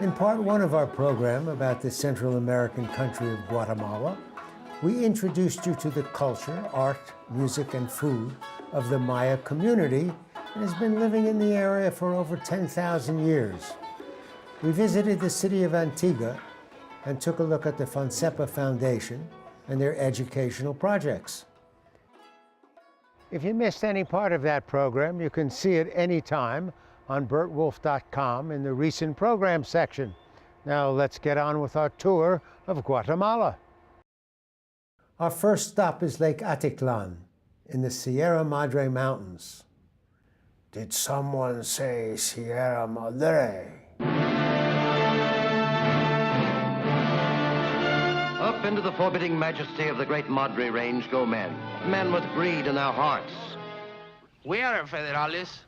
In part one of our program about the Central American country of Guatemala, we introduced you to the culture, art, music, and food of the Maya community that has been living in the area for over 10,000 years. We visited the city of Antigua and took a look at the Fonseca Foundation and their educational projects. If you missed any part of that program, you can see it anytime on burtwolf.com in the recent program section. Now let's get on with our tour of Guatemala. Our first stop is Lake Atitlan in the Sierra Madre Mountains. Did someone say Sierra Madre? Up into the forbidding majesty of the great Madre Range go men, men with greed in their hearts. We are federales,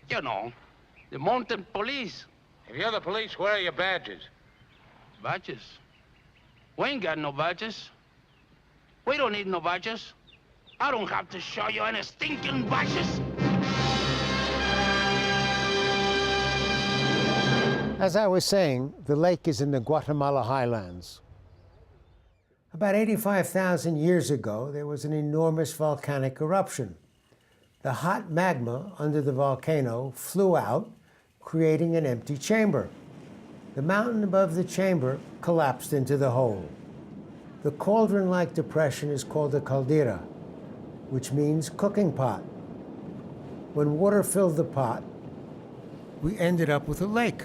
you know, the mountain police. If you're the police, where are your badges? Badges? We ain't got no badges. We don't need no badges. I don't have to show you any stinking badges. As I was saying, the lake is in the Guatemala highlands. About 85,000 years ago, there was an enormous volcanic eruption. The hot magma under the volcano flew out, creating an empty chamber. The mountain above the chamber collapsed into the hole. The cauldron-like depression is called a caldera, which means cooking pot. When water filled the pot, we ended up with a lake,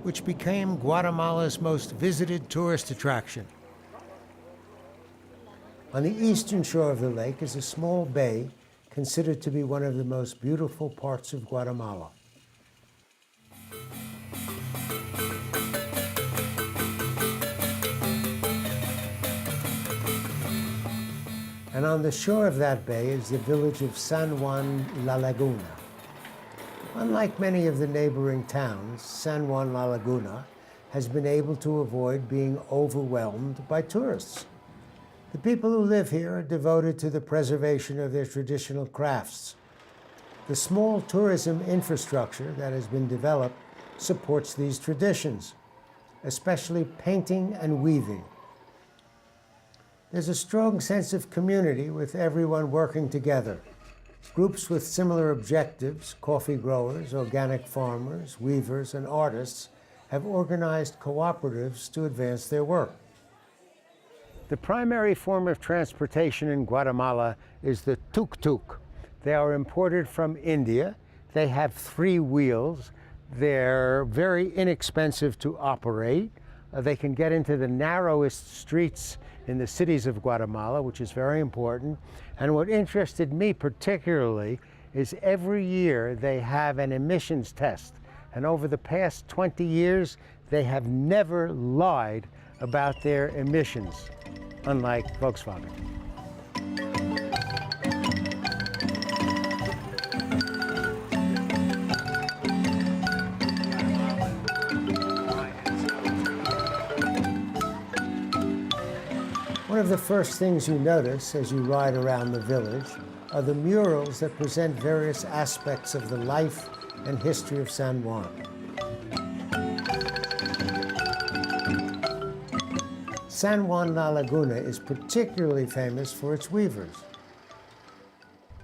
which became Guatemala's most visited tourist attraction. On the eastern shore of the lake is a small bay considered to be one of the most beautiful parts of Guatemala. And on the shore of that bay is the village of San Juan La Laguna. Unlike many of the neighboring towns, San Juan La Laguna has been able to avoid being overwhelmed by tourists. The people who live here are devoted to the preservation of their traditional crafts. The small tourism infrastructure that has been developed supports these traditions, especially painting and weaving. There's a strong sense of community with everyone working together. Groups with similar objectives, coffee growers, organic farmers, weavers, and artists, have organized cooperatives to advance their work. The primary form of transportation in Guatemala is the tuk-tuk. They are imported from India. They have 3 wheels. They're very inexpensive to operate. They can get into the narrowest streets in the cities of Guatemala, which is very important. And what interested me particularly is every year they have an emissions test. And over the past 20 years, they have never lied about their emissions, unlike Volkswagen. One of the first things you notice as you ride around the village are the murals that present various aspects of the life and history of San Juan. San Juan La Laguna is particularly famous for its weavers.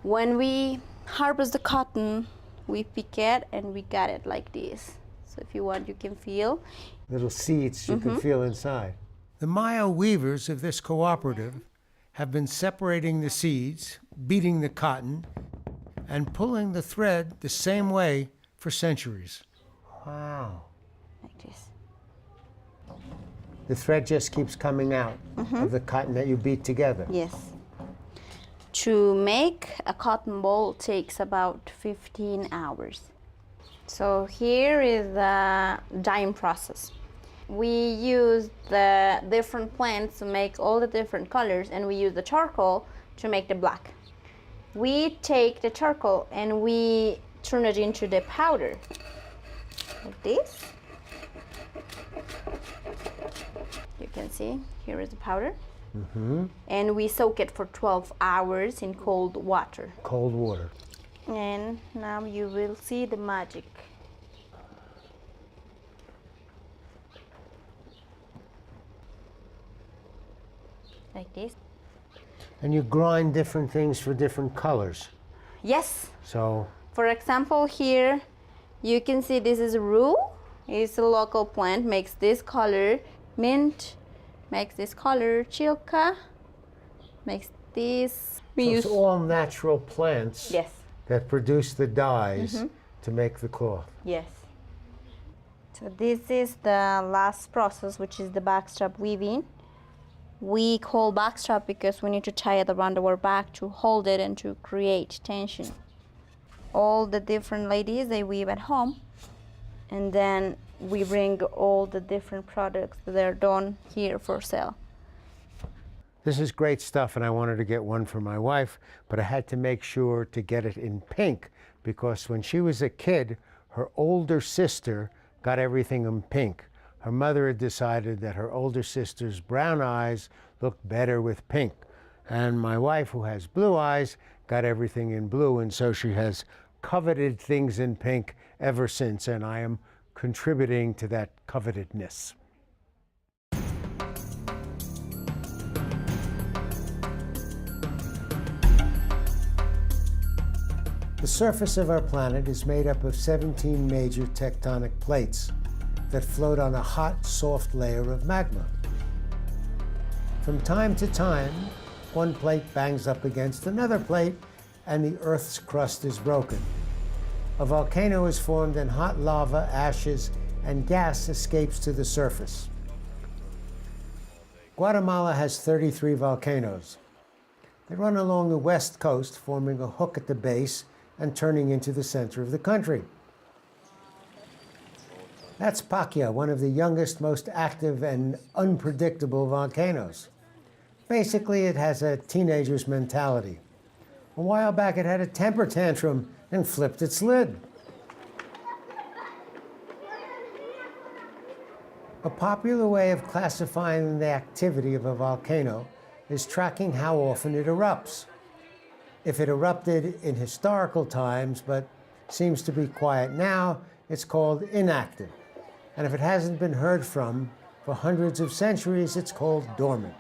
When we harvest the cotton, we pick it and we got it like this. So if you want, you can feel. Little seeds you can feel inside. The Maya weavers of this cooperative have been separating the seeds, beating the cotton, and pulling the thread the same way for centuries. Wow. Like this. The thread just keeps coming out of the cotton that you beat together. Yes. To make a cotton ball takes about 15 hours. So here is the dyeing process. We use the different plants to make all the different colors, and we use the charcoal to make the black. We take the charcoal and we turn it into the powder, like this. You can see, here is the powder. And we soak it for 12 hours in cold water. Cold water. And now you will see the magic. like this. And you grind different things for different colors. Yes. So, For example, here you can see this is rue. It's a local plant, makes this color. Mint makes this color. Chilca makes this. it's all natural plants Yes. that produce the dyes to make the cloth. Yes. So this is the last process, which is the backstrap weaving. We call backstrap because we need to tie it around our back to hold it and to create tension. All the different ladies, they weave at home, and then we bring all the different products that are done here for sale. This is great stuff, and I wanted to get one for my wife, but I had to make sure to get it in pink because when she was a kid, her older sister got everything in pink. Her mother had decided that her older sister's brown eyes looked better with pink. And my wife, who has blue eyes, got everything in blue, and so she has coveted things in pink ever since, and I am contributing to that covetedness. The surface of our planet is made up of 17 major tectonic plates that float on a hot, soft layer of magma. From time to time, one plate bangs up against another plate and the Earth's crust is broken. A volcano is formed and hot lava, ashes, and gas escapes to the surface. Guatemala has 33 volcanoes. They run along the west coast, forming a hook at the base and turning into the center of the country. That's Yaxha, one of the youngest, most active, and unpredictable volcanoes. Basically, it has a teenager's mentality. A while back, it had a temper tantrum and flipped its lid. A popular way of classifying the activity of a volcano is tracking how often it erupts. If it erupted in historical times but seems to be quiet now, it's called inactive. And if it hasn't been heard from for hundreds of centuries, it's called dormant.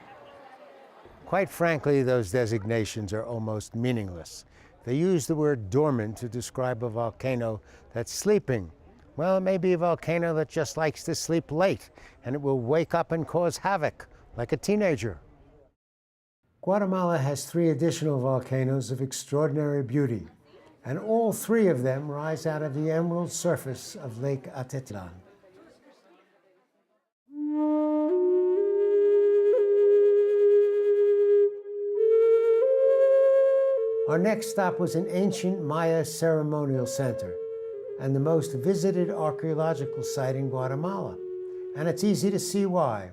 Quite frankly, those designations are almost meaningless. They use the word dormant to describe a volcano that's sleeping. Well, it may be a volcano that just likes to sleep late, and it will wake up and cause havoc, like a teenager. Guatemala has 3 additional volcanoes of extraordinary beauty, and all 3 of them rise out of the emerald surface of Lake Atitlan. Our next stop was an ancient Maya ceremonial center and the most visited archaeological site in Guatemala. And it's easy to see why.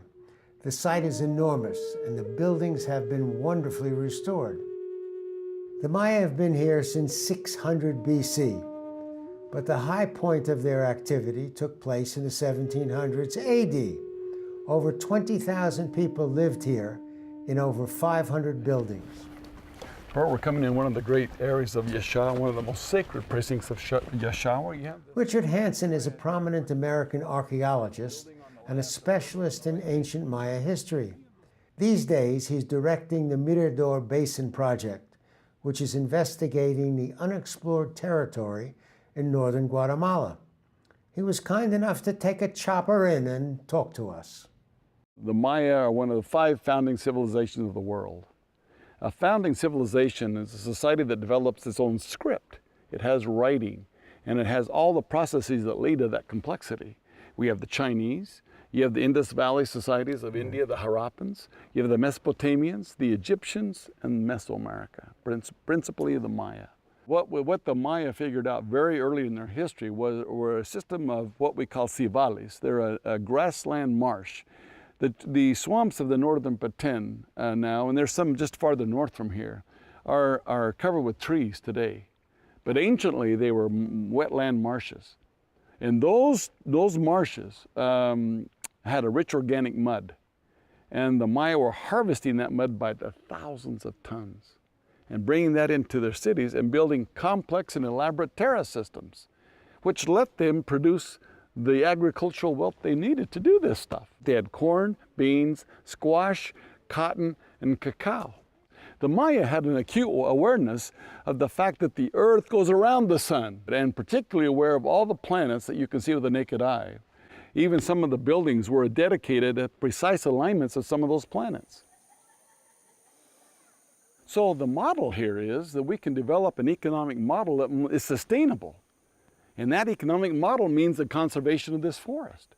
The site is enormous and the buildings have been wonderfully restored. The Maya have been here since 600 BC, but the high point of their activity took place in the 1700s AD. Over 20,000 people lived here in over 500 buildings. Burt, we're coming in one of the great areas of Yaxha, one of the most sacred precincts of Yaxha. Richard Hanson is a prominent American archaeologist and a specialist in ancient Maya history. These days, he's directing the Mirador Basin Project, which is investigating the unexplored territory in northern Guatemala. He was kind enough to take a chopper in and talk to us. The Maya are one of the 5 founding civilizations of the world. A founding civilization is a society that develops its own script. It has writing, and it has all the processes that lead to that complexity. We have the Chinese, you have the Indus Valley societies of India, the Harappans, you have the Mesopotamians, the Egyptians, and Mesoamerica, principally the Maya. What the Maya figured out very early in their history were a system of what we call civales. They're a grassland marsh. The swamps of the northern Petén now, and there's some just farther north from here, are covered with trees today. But anciently, they were wetland marshes. And those marshes had a rich organic mud. And the Maya were harvesting that mud by the thousands of tons and bringing that into their cities and building complex and elaborate terrace systems, which let them produce the agricultural wealth they needed to do this stuff. They had corn, beans, squash, cotton, and cacao. The Maya had an acute awareness of the fact that the earth goes around the sun, and particularly aware of all the planets that you can see with the naked eye. Even some of the buildings were dedicated at precise alignments of some of those planets. So the model here is that we can develop an economic model that is sustainable. And that economic model means the conservation of this forest.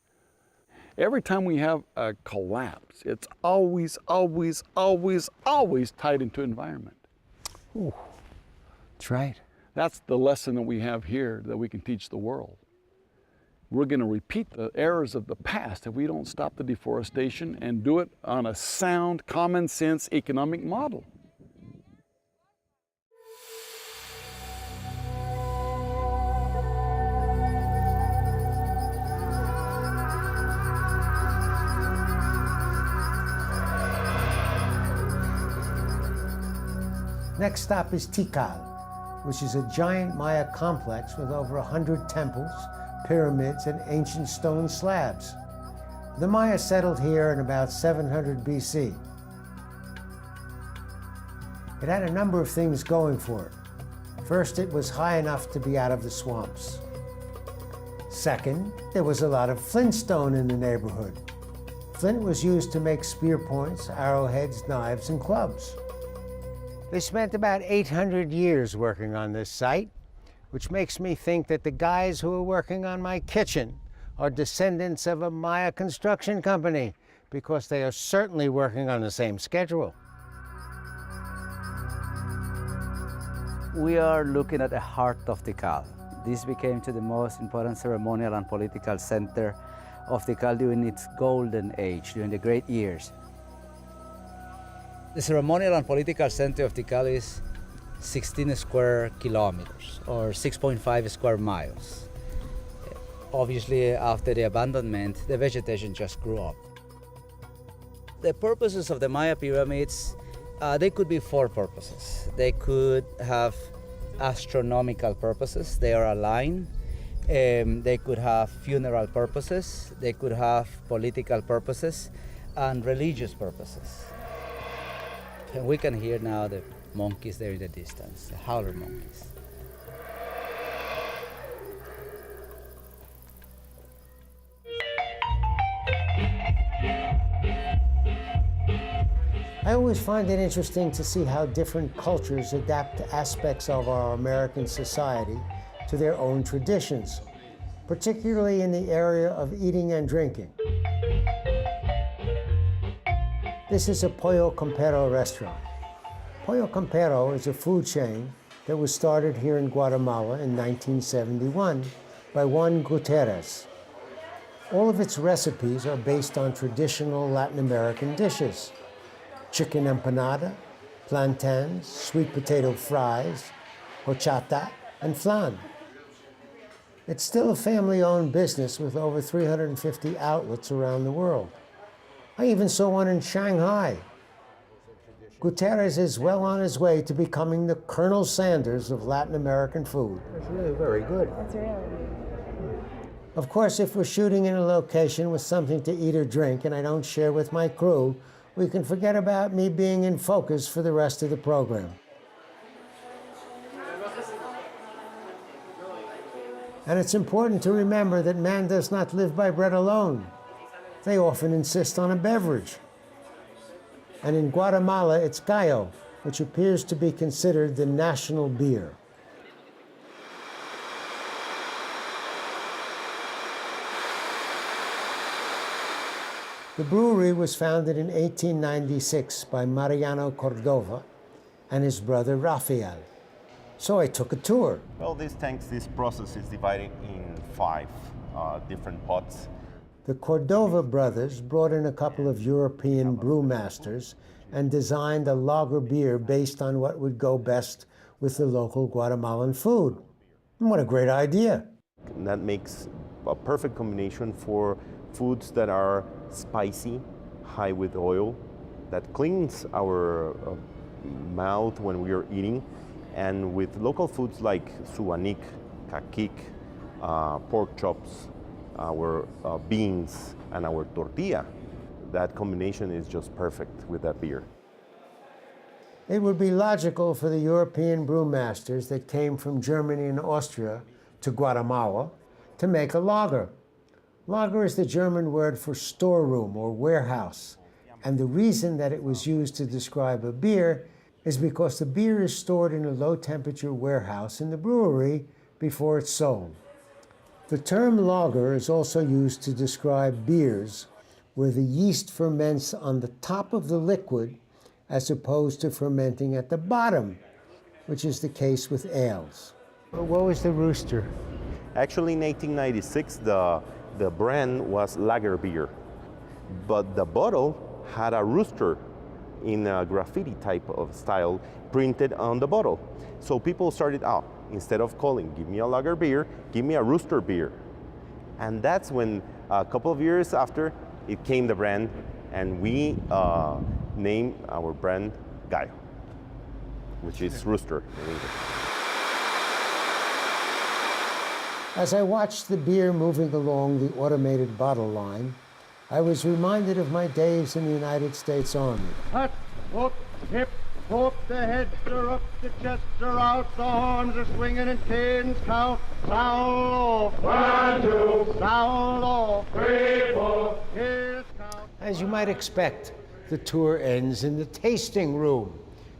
Every time we have a collapse, it's always, always, always, always tied into environment. Ooh, that's right. That's the lesson that we have here that we can teach the world. We're going to repeat the errors of the past if we don't stop the deforestation and do it on a sound, common sense economic model. Next stop is Tikal, which is a giant Maya complex with over 100 temples, pyramids, and ancient stone slabs. The Maya settled here in about 700 BC. It had a number of things going for it. First, it was high enough to be out of the swamps. Second, there was a lot of flintstone in the neighborhood. Flint was used to make spear points, arrowheads, knives, and clubs. They spent about 800 years working on this site, which makes me think that the guys who are working on my kitchen are descendants of a Maya construction company, because they are certainly working on the same schedule. We are looking at the heart of Tikal. This became to the most important ceremonial and political center of Tikal during its golden age, during the great years. The ceremonial and political center of Tikal is 16 square kilometers, or 6.5 square miles. Obviously, after the abandonment, the vegetation just grew up. The purposes of the Maya pyramids, they could be four purposes. They could have astronomical purposes, they are aligned. They could have funeral purposes, they could have political purposes, and religious purposes. And we can hear now the monkeys there in the distance, the howler monkeys. I always find it interesting to see how different cultures adapt aspects of our American society to their own traditions, particularly in the area of eating and drinking. This is a Pollo Campero restaurant. Pollo Campero is a food chain that was started here in Guatemala in 1971 by Juan Gutierrez. All of its recipes are based on traditional Latin American dishes: chicken empanada, plantains, sweet potato fries, horchata, and flan. It's still a family-owned business with over 350 outlets around the world. I even saw one in Shanghai. Gutierrez is well on his way to becoming the Colonel Sanders of Latin American food. That's really very good. That's really good. Of course, if we're shooting in a location with something to eat or drink and I don't share with my crew, we can forget about me being in focus for the rest of the program. And it's important to remember that man does not live by bread alone. They often insist on a beverage. And in Guatemala, it's gallo, which appears to be considered the national beer. The brewery was founded in 1896 by Mariano Cordova and his brother Rafael. So I took a tour. Well, this process is divided in 5 different pots. The Cordova brothers brought in a couple of European brewmasters and designed a lager beer based on what would go best with the local Guatemalan food. And what a great idea. And that makes a perfect combination for foods that are spicy, high with oil, that cleans our mouth when we are eating, and with local foods like suanik, caquic, pork chops, our beans, and our tortilla. That combination is just perfect with that beer. It would be logical for the European brewmasters that came from Germany and Austria to Guatemala to make a lager. Lager is the German word for storeroom or warehouse, and the reason that it was used to describe a beer is because the beer is stored in a low-temperature warehouse in the brewery before it's sold. The term lager is also used to describe beers where the yeast ferments on the top of the liquid as opposed to fermenting at the bottom, which is the case with ales. What was the rooster? Actually, in 1896, the brand was lager beer, but the bottle had a rooster in a graffiti type of style printed on the bottle. So people started out, instead of calling, give me a lager beer, give me a rooster beer. And that's when, a couple of years after, it came the brand, and we named our brand Gallo, which is rooster in English. As I watched the beer moving along the automated bottle line, I was reminded of my days in the United States Army. Hut, whoop, hip, whoop, the heads are up, the chests are out, the horns are swinging and canes count. Sound off. 1, 2. Sound off. 3, 4. Here's count. As you might expect, the tour ends in the tasting room.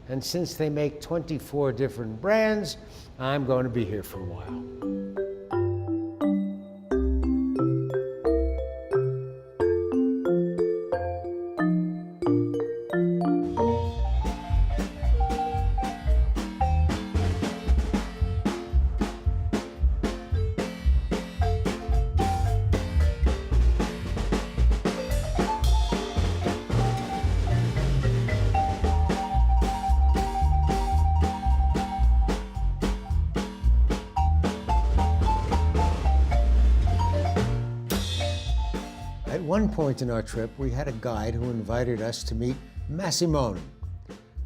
And since they make 24 different brands, I'm going to be here for a while. At one point in our trip, we had a guide who invited us to meet Massimone.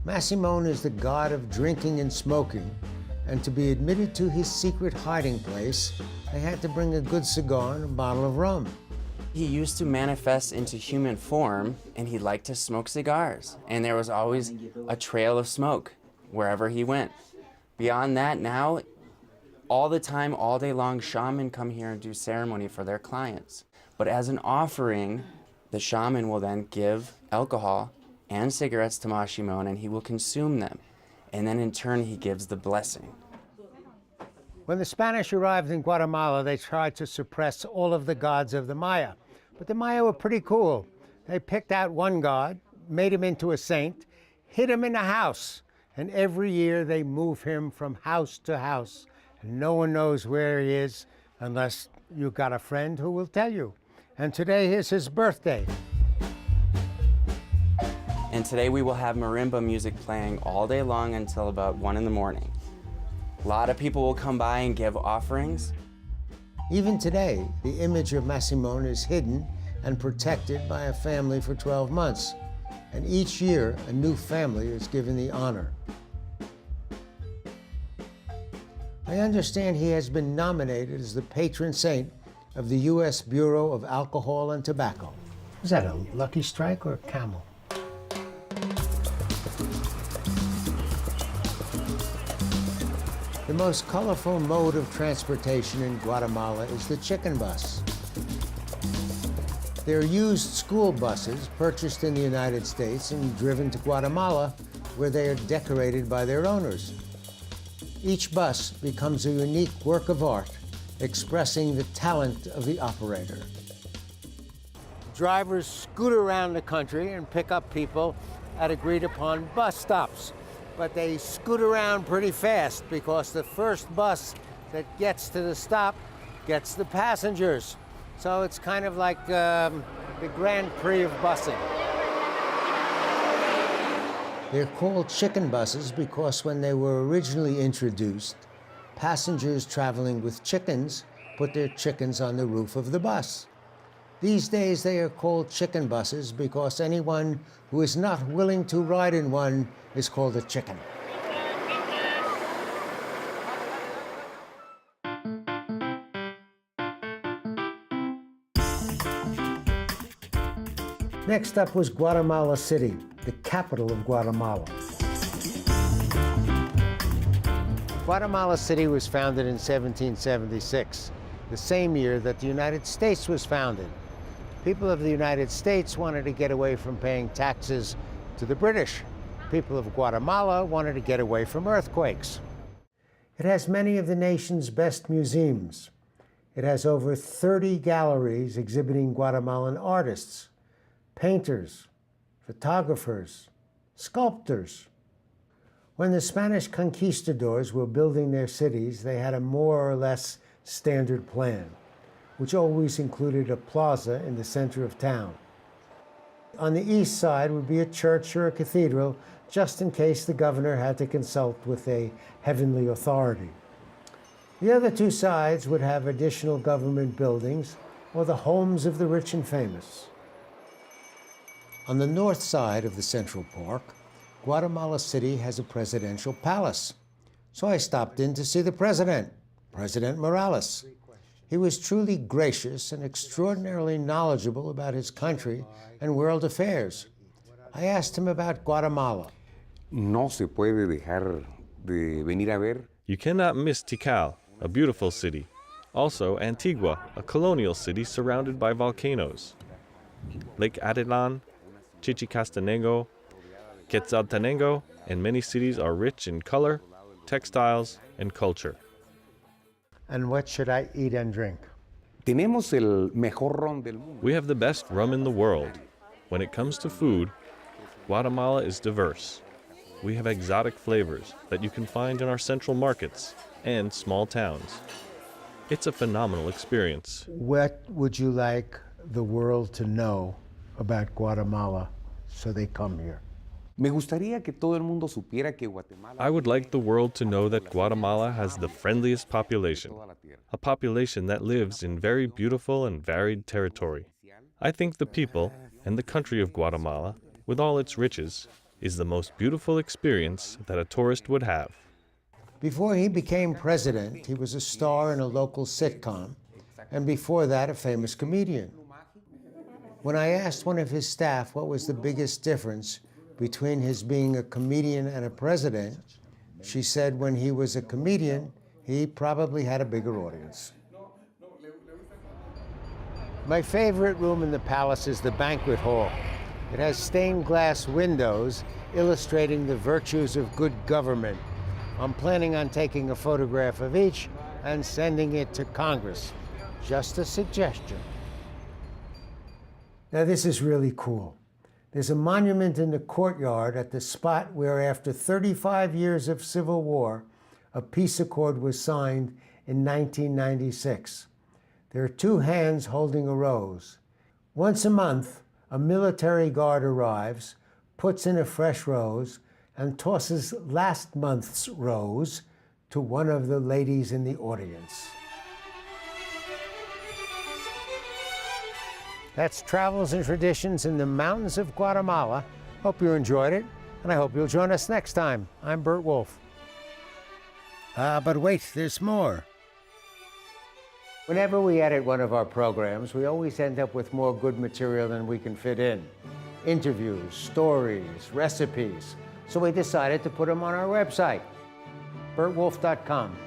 Massimone is the god of drinking and smoking, and to be admitted to his secret hiding place, they had to bring a good cigar and a bottle of rum. He used to manifest into human form, and he liked to smoke cigars, and there was always a trail of smoke wherever he went. Beyond that, now, all the time, all day long, shamans come here and do ceremony for their clients. But as an offering, the shaman will then give alcohol and cigarettes to Massimone, and he will consume them. And then in turn, he gives the blessing. When the Spanish arrived in Guatemala, they tried to suppress all of the gods of the Maya. But the Maya were pretty cool. They picked out one god, made him into a saint, hid him in a house, and every year they move him from house to house. And no one knows where he is unless you've got a friend who will tell you. And today is his birthday. And today we will have marimba music playing all day long until about 1 in the morning. A lot of people will come by and give offerings. Even today, the image of Massimone is hidden and protected by a family for 12 months. And each year, a new family is given the honor. I understand he has been nominated as the patron saint of the U.S. Bureau of Alcohol and Tobacco. Was that a lucky strike or a camel? The most colorful mode of transportation in Guatemala is the chicken bus. They're used school buses purchased in the United States and driven to Guatemala, where they are decorated by their owners. Each bus becomes a unique work of art, expressing the talent of the operator. Drivers scoot around the country and pick up people at agreed-upon bus stops. But they scoot around pretty fast because the first bus that gets to the stop gets the passengers. So it's kind of like the Grand Prix of busing. They're called chicken buses because when they were originally introduced, passengers traveling with chickens put their chickens on the roof of the bus. These days they are called chicken buses because anyone who is not willing to ride in one is called a chicken. Next up was Guatemala City, the capital of Guatemala. Guatemala City was founded in 1776, the same year that the United States was founded. People of the United States wanted to get away from paying taxes to the British. People of Guatemala wanted to get away from earthquakes. It has many of the nation's best museums. It has over 30 galleries exhibiting Guatemalan artists, painters, photographers, sculptors. When the Spanish conquistadors were building their cities, they had a more or less standard plan, which always included a plaza in the center of town. On the east side would be a church or a cathedral, just in case the governor had to consult with a heavenly authority. The other two sides would have additional government buildings or the homes of the rich and famous. On the north side of the Central Park, Guatemala City has a presidential palace. So I stopped in to see the president, President Morales. He was truly gracious and extraordinarily knowledgeable about his country and world affairs. I asked him about Guatemala. No se puede dejar de venir a ver. You cannot miss Tikal, a beautiful city. Also Antigua, a colonial city surrounded by volcanoes. Lake Atitlan, Chichicastenango, Quetzaltenango, and many cities are rich in color, textiles, and culture. And what should I eat and drink? Tenemos el mejor ron del mundo. We have the best rum in the world. When it comes to food, Guatemala is diverse. We have exotic flavors that you can find in our central markets and small towns. It's a phenomenal experience. What would you like the world to know about Guatemala so they come here? Me gustaría que todo el mundo supiera que Guatemala. I would like the world to know that Guatemala has the friendliest population, a population that lives in very beautiful and varied territory. I think the people and the country of Guatemala, with all its riches, is the most beautiful experience that a tourist would have. Before he became president, he was a star in a local sitcom, and before that, a famous comedian. When I asked one of his staff what was the biggest difference between his being a comedian and a president, she said when he was a comedian, he probably had a bigger audience. My favorite room in the palace is the banquet hall. It has stained glass windows illustrating the virtues of good government. I'm planning on taking a photograph of each and sending it to Congress. Just a suggestion. Now this is really cool. There's a monument in the courtyard at the spot where, after 35 years of civil war, a peace accord was signed in 1996. There are two hands holding a rose. Once a month, a military guard arrives, puts in a fresh rose, and tosses last month's rose to one of the ladies in the audience. That's Travels and Traditions in the Mountains of Guatemala. Hope you enjoyed it, and I hope you'll join us next time. I'm Burt Wolf. But wait, there's more. Whenever we edit one of our programs, we always end up with more good material than we can fit in. Interviews, stories, recipes. So we decided to put them on our website, burtwolf.com.